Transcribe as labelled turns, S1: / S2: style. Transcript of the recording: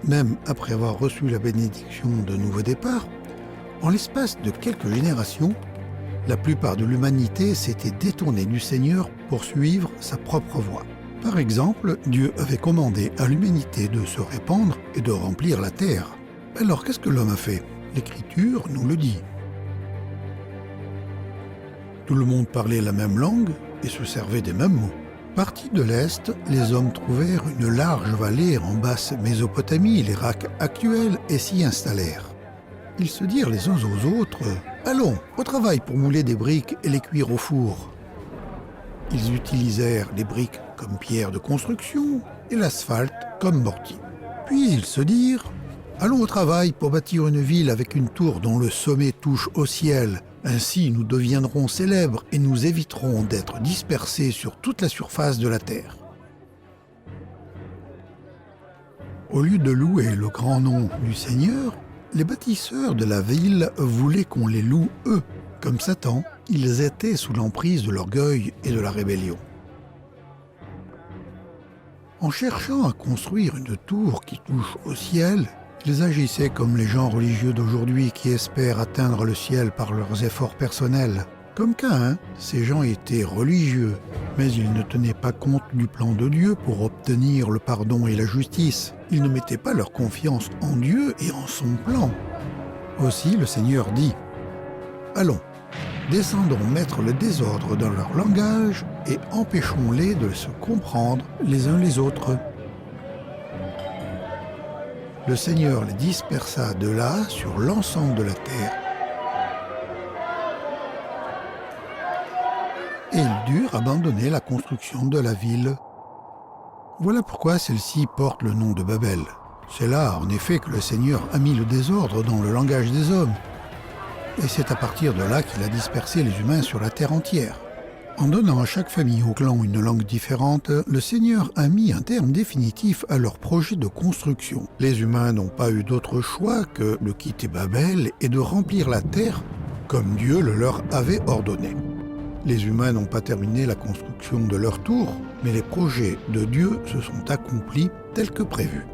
S1: Même après avoir reçu la bénédiction de nouveau départ, en l'espace de quelques générations, la plupart de l'humanité s'était détournée du Seigneur pour suivre sa propre voie. Par exemple, Dieu avait commandé à l'humanité de se répandre et de remplir la terre. Alors qu'est-ce que l'homme a fait? L'Écriture nous le dit. Tout le monde parlait la même langue et se servait des mêmes mots. Partis de l'Est, les hommes trouvèrent une large vallée en basse Mésopotamie, l'Irak actuel, et s'y installèrent. Ils se dirent les uns aux autres « Allons, au travail pour mouler des briques et les cuire au four ». Ils utilisèrent les briques comme pierre de construction et l'asphalte comme mortier. Puis ils se dirent « Allons au travail pour bâtir une ville avec une tour dont le sommet touche au ciel. Ainsi nous deviendrons célèbres et nous éviterons d'être dispersés sur toute la surface de la terre. » Au lieu de louer le grand nom du Seigneur, les bâtisseurs de la ville voulaient qu'on les loue eux. Comme Satan, ils étaient sous l'emprise de l'orgueil et de la rébellion. En cherchant à construire une tour qui touche au ciel, ils agissaient comme les gens religieux d'aujourd'hui qui espèrent atteindre le ciel par leurs efforts personnels. Comme Caïn, ces gens étaient religieux, mais ils ne tenaient pas compte du plan de Dieu pour obtenir le pardon et la justice. Ils ne mettaient pas leur confiance en Dieu et en son plan. Aussi le Seigneur dit « Allons, descendons mettre le désordre dans leur langage et empêchons-les de se comprendre les uns les autres. » Le Seigneur les dispersa de là sur l'ensemble de la terre. Et ils durent abandonner la construction de la ville. Voilà pourquoi celle-ci porte le nom de Babel. C'est là, en effet, que le Seigneur a mis le désordre dans le langage des hommes. Et c'est à partir de là qu'il a dispersé les humains sur la terre entière. En donnant à chaque famille ou clan une langue différente, le Seigneur a mis un terme définitif à leur projet de construction. Les humains n'ont pas eu d'autre choix que de quitter Babel et de remplir la terre comme Dieu le leur avait ordonné. Les humains n'ont pas terminé la construction de leur tour, mais les projets de Dieu se sont accomplis tels que prévus.